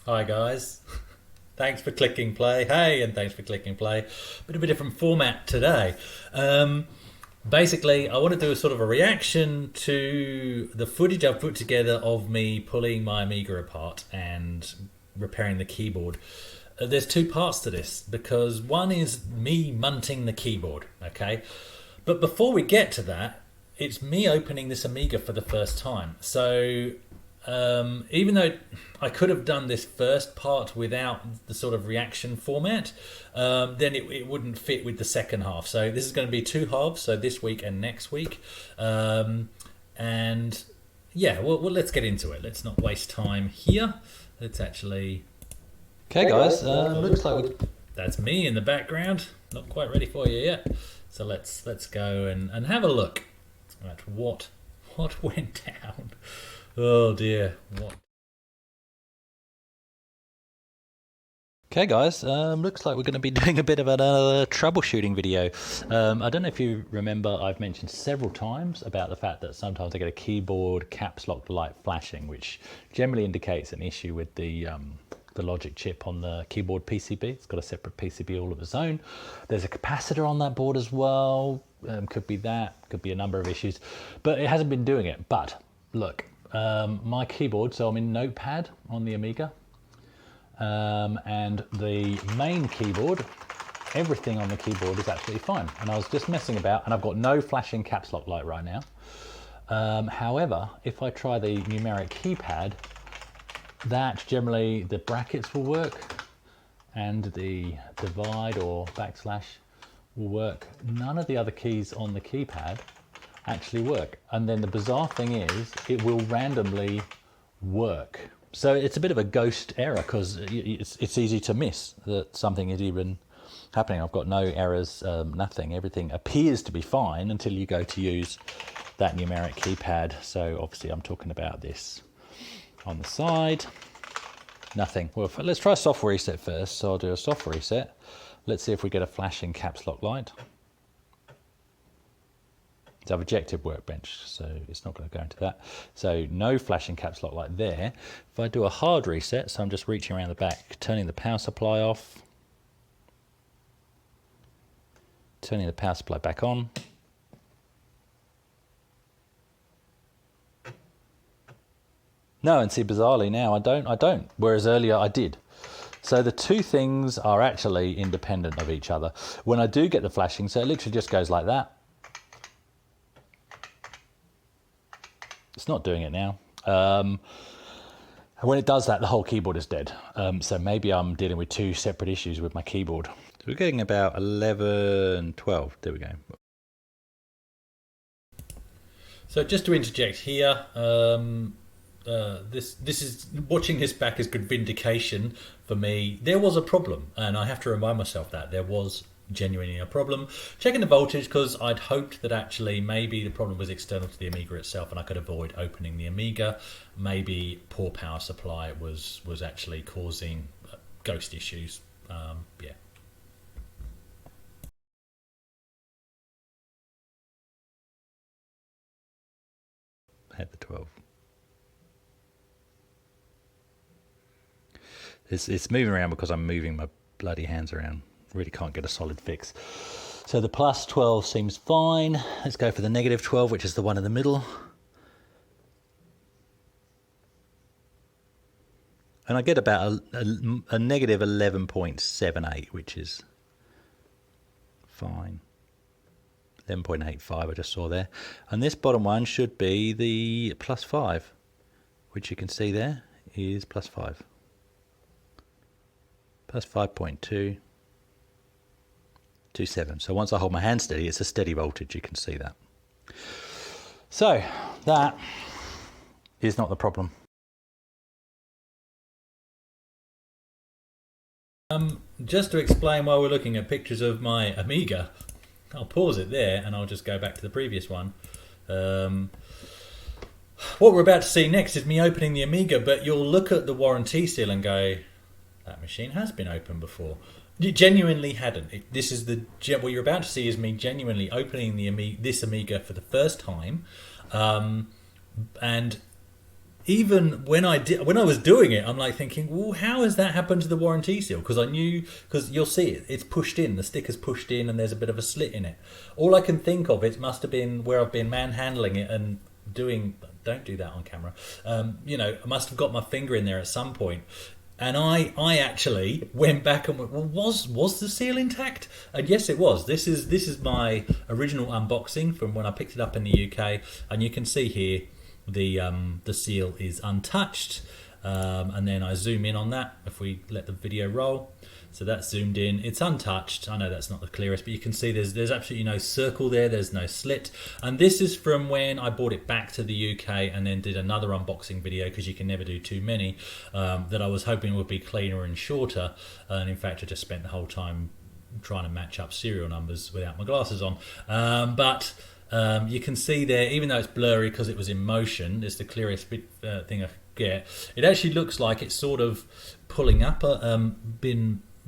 Hi guys, thanks for clicking play. Hey, and thanks for clicking play. Bit of a different format today. Um, Basically, I want to do a sort of a reaction to the footage I've put together of me pulling my Amiga apart and repairing the keyboard. There's two parts to this because one is me munting the keyboard, okay? But before we get to that, it's me opening this Amiga for the first time. So even though I could have done this first part without the sort of reaction format, then it wouldn't fit with the second half. So this is going to be two halves, so this week and next week. And yeah, well, let's get into it. Let's not waste time here. Let's actually. Okay, guys, looks like That's me in the background. Not quite ready for you yet. So let's go and have a look at what went down. Oh dear, what? Okay, guys, looks like we're going to be doing a bit of another troubleshooting video. I don't know if you remember, I've mentioned several times about the fact that sometimes I get a keyboard caps lock light flashing, which generally indicates an issue with the logic chip on the keyboard PCB. It's got a separate PCB all of its own. There's a capacitor on that board as well. Could be that, could be a number of issues, but it hasn't been doing it. But look, my keyboard, so I'm in Notepad on the Amiga, and the main keyboard, everything on the keyboard is absolutely fine. And I was just messing about, and I've got no flashing caps lock light right now. However, if I try the numeric keypad, that generally the brackets will work and the divide or backslash will work. None of the other keys on the keypad actually work. And then the bizarre thing is it will randomly work. So it's a bit of a ghost error because it's easy to miss that something is even happening. I've got no errors, nothing. Everything appears to be fine until you go to use that numeric keypad. So obviously I'm talking about this on the side. Nothing. Well, let's try a soft reset first. So I'll do a soft reset. Let's see if we get a flashing caps lock light. So I've ejected Workbench, so it's not going to go into that. So no flashing caps lock light there. If I do a hard reset, so I'm just reaching around the back, turning the power supply off, turning the power supply back on. No, and see, bizarrely now I don't, whereas earlier I did. So the two things are actually independent of each other. When I do get the flashing, so it literally just goes like that. It's not doing it now. When it does that, the whole keyboard is dead. So maybe I'm dealing with two separate issues with my keyboard. So we're getting about 11, 12, there we go. So just to interject here, this is watching this back is good vindication for me. There was a problem, and I have to remind myself that there was genuinely a problem. Checking the voltage because I'd hoped that actually maybe the problem was external to the Amiga itself, and I could avoid opening the Amiga. Maybe poor power supply was actually causing ghost issues. Yeah. I had the 12. It's moving around because I'm moving my bloody hands around. Really can't get a solid fix. So the plus 12 seems fine. Let's go for the negative 12, which is the one in the middle. And I get about a negative 11.78, which is fine. 11.85 I just saw there. And this bottom one should be the plus 5, which you can see there is plus 5. Plus 5.227. So once I hold my hand steady, it's a steady voltage. You can see that. So that is not the problem. Just to explain while we're looking at pictures of my Amiga, I'll pause it there and I'll just go back to the previous one. What we're about to see next is me opening the Amiga, but you'll look at the warranty seal and go, that machine has been opened before. It genuinely hadn't. What you're about to see is me genuinely opening this Amiga for the first time, and even when I was doing it, I'm like thinking, well, how has that happened to the warranty seal? Because I knew, because you'll see it's pushed in, the sticker's pushed in, and there's a bit of a slit in it. All I can think of, it must have been where I've been manhandling it and doing. Don't do that on camera. You know, I must have got my finger in there at some point. And I actually went back and went, well, was the seal intact? And yes, it was. This is my original unboxing from when I picked it up in the UK, and you can see here the seal is untouched. And then I zoom in on that if we let the video roll. So that's zoomed in. It's untouched. I know that's not the clearest, but you can see there's absolutely no circle there. There's no slit. And this is from when I brought it back to the UK and then did another unboxing video, because you can never do too many, that I was hoping would be cleaner and shorter. And in fact, I just spent the whole time trying to match up serial numbers without my glasses on. But you can see there, even though it's blurry because it was in motion, it's the clearest thing I could get. It actually looks like it's sort of pulling up,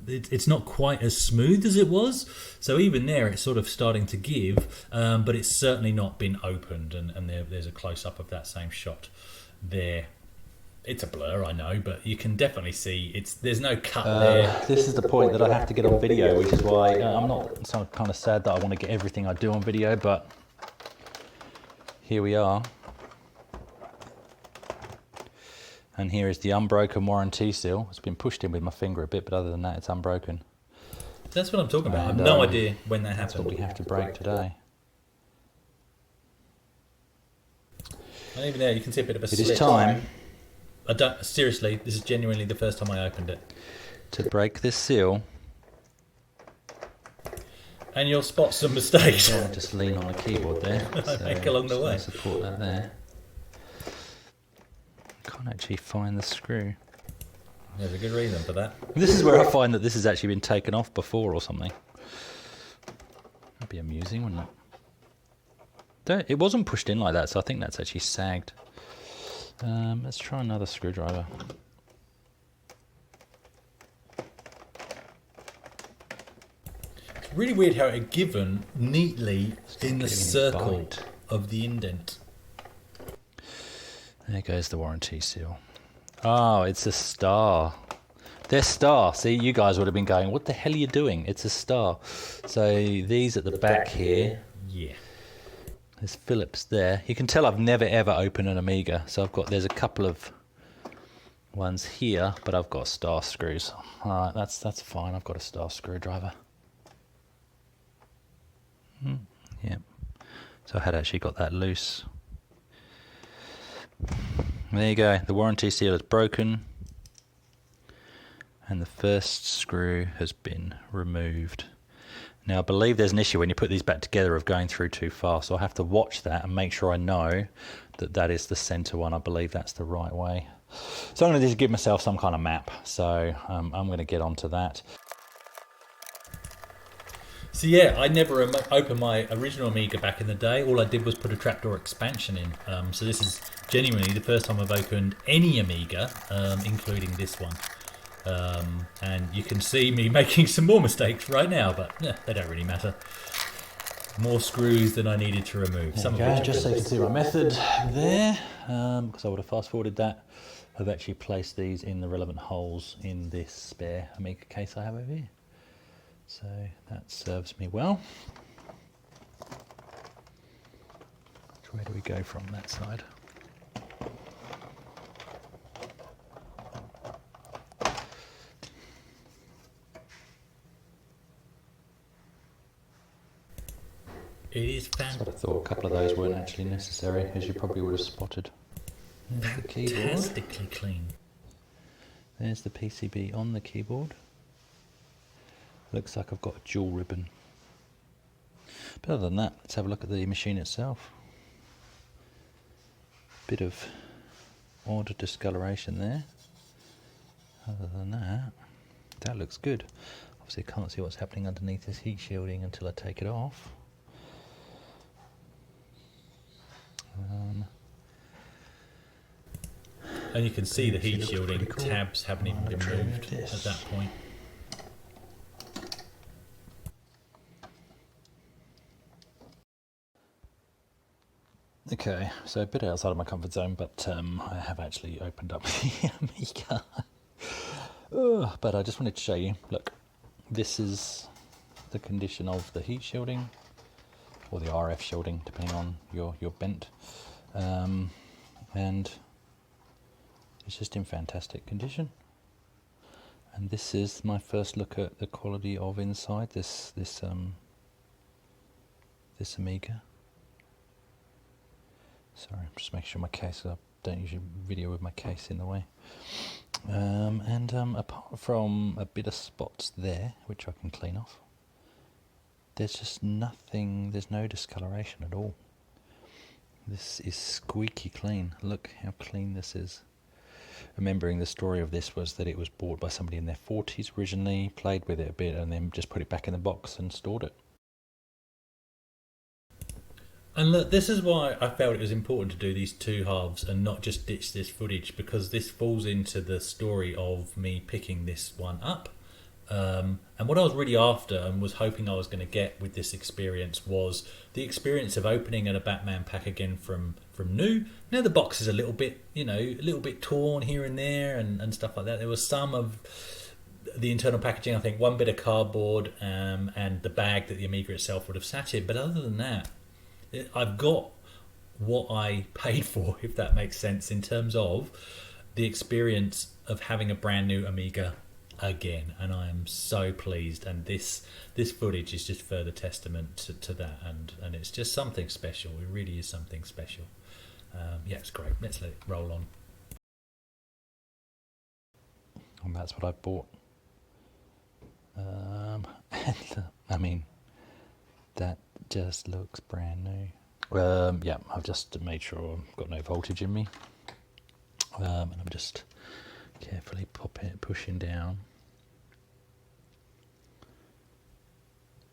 it's not quite as smooth as it was, so even there it's sort of starting to give, but it's certainly not been opened, and there's a close-up of that same shot there. It's a blur, I know, but you can definitely see there's no cut there. This is the point that I have to get on video, which is why I'm not so kind of sad that I want to get everything I do on video, but here we are. And here is the unbroken warranty seal. It's been pushed in with my finger a bit, but other than that, it's unbroken. That's what I'm talking about. I have no idea when that happened. That's what we have to break today. And even there, you can see a bit of a slit. It is time. Seriously, this is genuinely the first time I opened it. To break this seal. And you'll spot some mistakes. I'll just lean on the keyboard there. Make along the way. Support that there. Can't actually find the screw. There's a good reason for that. This is where I find that this has actually been taken off before or something. That'd be amusing, wouldn't it? It wasn't pushed in like that, so I think that's actually sagged. Let's try another screwdriver. Really weird how it had given neatly in the circle of the indent. There goes the warranty seal. Oh, it's a star. They're star. See, you guys would have been going, what the hell are you doing? It's a star. So these at the back here. Yeah. There's Phillips there. You can tell I've never ever opened an Amiga. So there's a couple of ones here, but I've got star screws. All right, that's fine. I've got a star screwdriver. Yeah. So I had actually got that loose. There you go, the warranty seal is broken and the first screw has been removed. Now I believe there's an issue when you put these back together of going through too far, so I have to watch that and make sure I know that that is the center one. I believe that's the right way. So I'm going to just give myself some kind of map, so I'm going to get onto that. So yeah, I never opened my original Amiga back in the day. All I did was put a trapdoor expansion in. So this is genuinely the first time I've opened any Amiga, including this one. And you can see me making some more mistakes right now, but they don't really matter. More screws than I needed to remove. Just so you can see my method there, because I would have fast forwarded that. I've actually placed these in the relevant holes in this spare Amiga case I have over here. So that serves me well. Where do we go from that side? It is fantastic. I thought a couple of those weren't actually necessary, as you probably would have spotted. There's the keyboard. Fantastically clean. There's the PCB on the keyboard. Looks like I've got a dual ribbon. But other than that, let's have a look at the machine itself. Bit of odd discoloration there. Other than that, that looks good. Obviously I can't see what's happening underneath this heat shielding until I take it off. And you can see the heat shielding tabs haven't even been moved at that point. Okay, so a bit outside of my comfort zone, but I have actually opened up the Amiga. But I just wanted to show you, look, this is the condition of the heat shielding, or the RF shielding, depending on your bent. And it's just in fantastic condition. And this is my first look at the quality of inside this Amiga. Sorry, I'm just making sure my case, I don't usually video with my case in the way. Apart from a bit of spots there, which I can clean off, there's just nothing, there's no discoloration at all. This is squeaky clean. Look how clean this is. Remembering the story of this was that it was bought by somebody in their 40s originally, played with it a bit, and then just put it back in the box and stored it. And look, this is why I felt it was important to do these two halves and not just ditch this footage, because this falls into the story of me picking this one up. And what I was really after and was hoping I was going to get with this experience was the experience of opening a Batman pack again from new. Now the box is a little bit, a little bit torn here and there and stuff like that. There was some of the internal packaging, I think one bit of cardboard and the bag that the Amiga itself would have sat in. But other than that, I've got what I paid for, if that makes sense, in terms of the experience of having a brand new Amiga again, and I am so pleased. And this footage is just further testament to that, and it's just something special. It really is something special. Yeah, it's great. Let's let it roll on. And that's what I bought. And I mean, that just looks brand new. Yeah, I've just made sure I've got no voltage in me, and I'm just carefully pushing down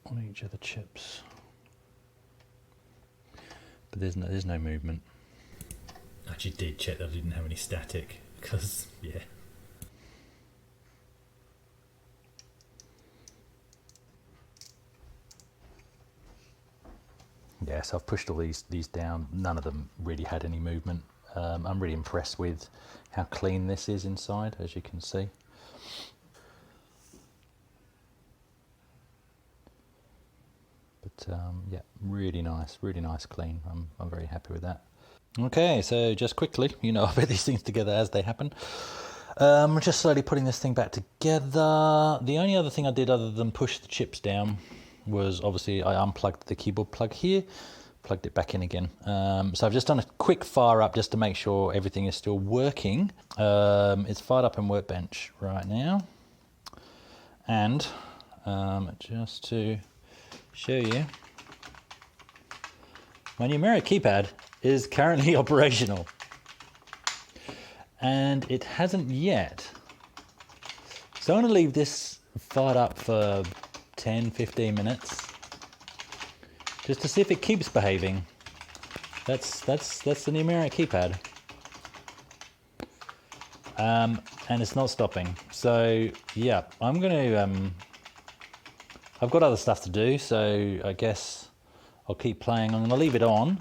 on each of the chips. But there's no movement. I actually did check that I didn't have any static, because yeah. Yeah, so I've pushed all these down. None of them really had any movement. I'm really impressed with how clean this is inside, as you can see. But yeah, really nice clean. I'm very happy with that. Okay, so just quickly, I put these things together as they happen. I'm just slowly putting this thing back together. The only other thing I did other than push the chips down was obviously I unplugged the keyboard plug here, plugged it back in again. So I've just done a quick fire up just to make sure everything is still working. It's fired up in Workbench right now. And just to show you, my numeric keypad is currently operational. And it hasn't yet. So I'm going to leave this fired up for 10-15 minutes just to see if it keeps behaving. That's the numeric keypad, and it's not stopping. So yeah, I'm gonna I've got other stuff to do, so I guess I'll keep playing. I'm gonna leave it on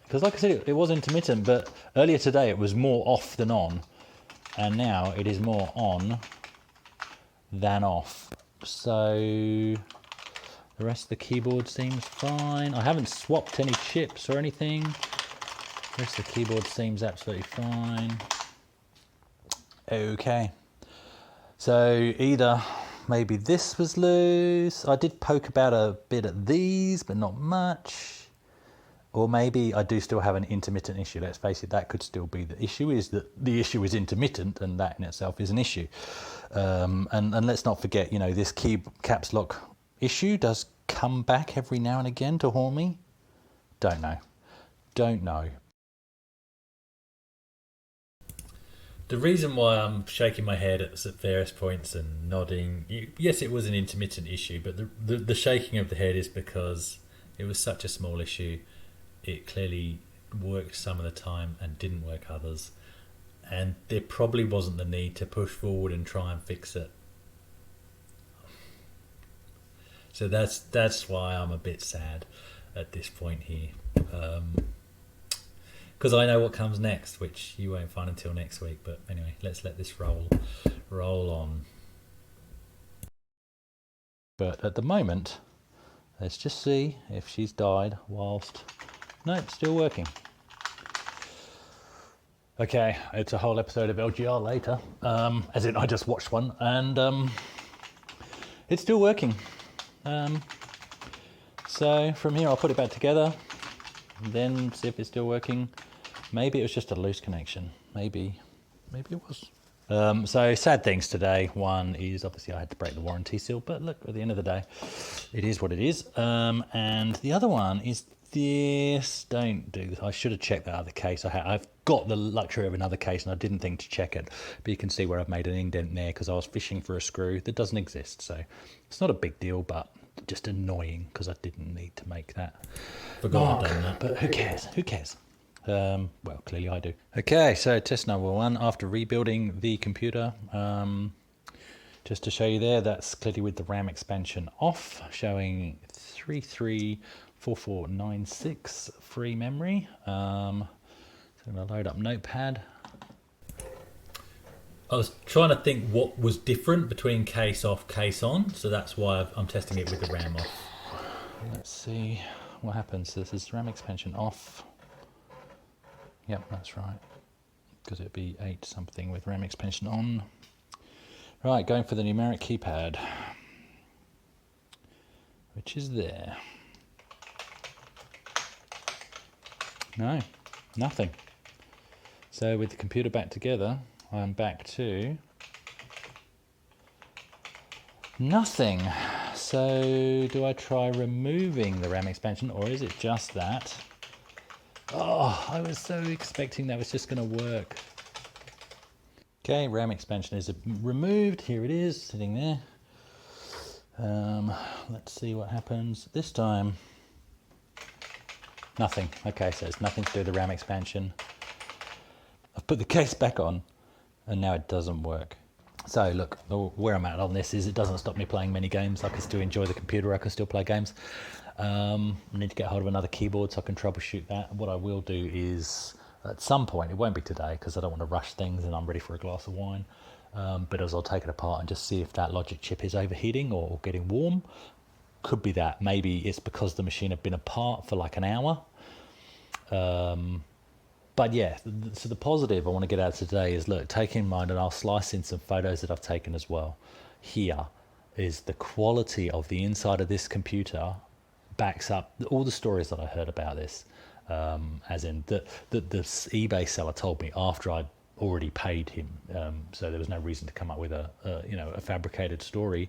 because like I said, it was intermittent, but earlier today it was more off than on, and now it is more on than off. So the rest of the keyboard seems fine. I haven't swapped any chips or anything. The rest of the keyboard seems absolutely fine. Okay. So either maybe this was loose. I did poke about a bit at these, but not much. Or maybe I do still have an intermittent issue. Let's face it, that could still be the issue, is that the issue is intermittent, and that in itself is an issue. And let's not forget, this key caps lock issue does come back every now and again to haunt me. Don't know. The reason why I'm shaking my head at various points and nodding, yes, it was an intermittent issue, but the shaking of the head is because it was such a small issue. It clearly worked some of the time and didn't work others, and there probably wasn't the need to push forward and try and fix it. So that's why I'm a bit sad at this point here. because I know what comes next, which you won't find until next week. But anyway, let's let this roll on. But at the moment, let's just see if she's died whilst... Nope, still working. Okay, it's a whole episode of LGR later, as in I just watched one, and it's still working. So from here I'll put it back together, then see if it's still working. Maybe it was just a loose connection. Maybe it was. So sad things today. One is obviously I had to break the warranty seal, but look, at the end of the day, it is what it is. And the other one is this. Don't do this. I should have checked that other case. I've got the luxury of another case and I didn't think to check it, but you can see where I've made an indent there because I was fishing for a screw that doesn't exist. So it's not a big deal, but just annoying because I didn't need to make that. Forgot I'd done that. But who cares? Well, clearly I do. Okay, so test number one, after rebuilding the computer, just to show you there, that's clearly with the RAM expansion off, showing 334496 free memory. So I'm going to load up Notepad. I was trying to think what was different between case off, case on, so that's why I'm testing it with the RAM off. Let's see what happens. This is RAM expansion off. Yep, that's right, because it'd be 8 something with RAM expansion on. Right, going for the numeric keypad, which is there. No, nothing. So with the computer back together, I'm back to nothing. So do I try removing the RAM expansion, or is it just that? Oh, I was so expecting that was just going to work. Okay, RAM expansion is removed. Here it is, sitting there. Let's see what happens this time. Nothing. Okay, so it's nothing to do with the RAM expansion. I've put the case back on, and now it doesn't work. So look, where I'm at on this is it doesn't stop me playing many games. I can still enjoy the computer. I can still play games. I need to get hold of another keyboard so I can troubleshoot that. What I will do is, at some point, it won't be today because I don't want to rush things and I'm ready for a glass of wine, but as I'll take it apart and just see if that logic chip is overheating or getting warm. Could be that. Maybe it's because the machine had been apart for like an hour. But yeah, so the positive I want to get out today is, look, take in mind, and I'll slice in some photos that I've taken as well. Here is the quality of the inside of this computer backs up all the stories that I heard about this, as in the eBay seller told me after I'd already paid him, so there was no reason to come up with a fabricated story.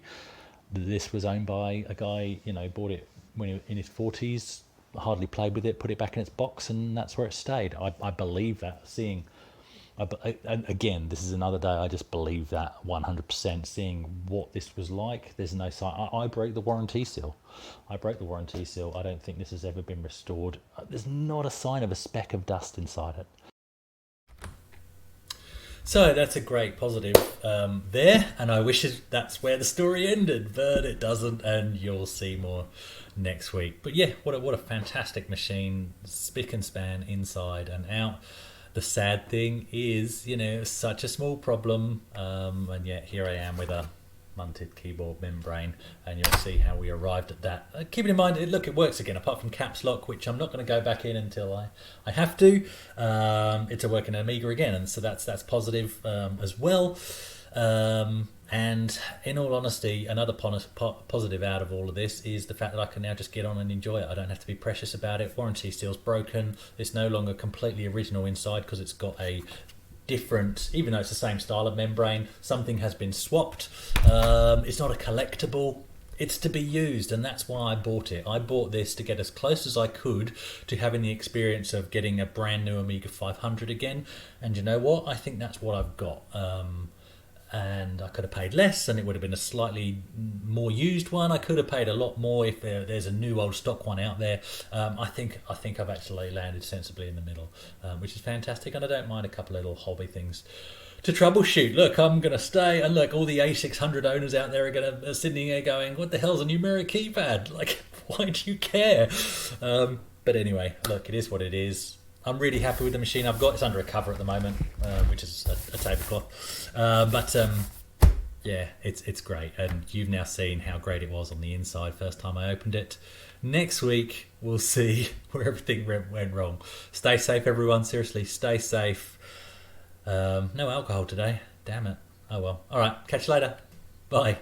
This was owned by a guy, bought it when he was in his 40s, hardly played with it, put it back in its box, and that's where it stayed. I believe that. Again, this is another day, I just believe that 100%, seeing what this was like. There's no sign. I broke the warranty seal. I don't think this has ever been restored. There's not a sign of a speck of dust inside it. So that's a great positive there, and I wish that's where the story ended, but it doesn't, and you'll see more next week. But yeah, what a fantastic machine, spick and span inside and out. The sad thing is, such a small problem, and yet here I am with a munted keyboard membrane, and you'll see how we arrived at that. Keeping in mind, look, it works again, apart from caps lock, which I'm not going to go back in until I have to. It's a working Amiga again, and so that's positive as well. And in all honesty, another positive out of all of this is the fact that I can now just get on and enjoy it. I don't have to be precious about it. Warranty seal's broken. It's no longer completely original inside because it's got a different, even though it's the same style of membrane, something has been swapped. It's not a collectible. It's to be used, and that's why I bought it. I bought this to get as close as I could to having the experience of getting a brand new Amiga 500 again. And you know what? I think that's what I've got. And I could have paid less and it would have been a slightly more used one. I could have paid a lot more if there's a new old stock one out there. I think I've actually landed sensibly in the middle, which is fantastic, and I don't mind a couple of little hobby things to troubleshoot. Look, I'm going to stay, and look, all the A600 owners out there are sitting there going, what the hell's a numeric keypad? Like, why do you care? But But anyway, look, it is what it is. I'm really happy with the machine I've got. It's under a cover at the moment, which is a tablecloth. Yeah, it's great. And you've now seen how great it was on the inside first time I opened it. Next week, we'll see where everything went wrong. Stay safe, everyone. Seriously, stay safe. No alcohol today. Damn it. Oh well. All right. Catch you later. Bye.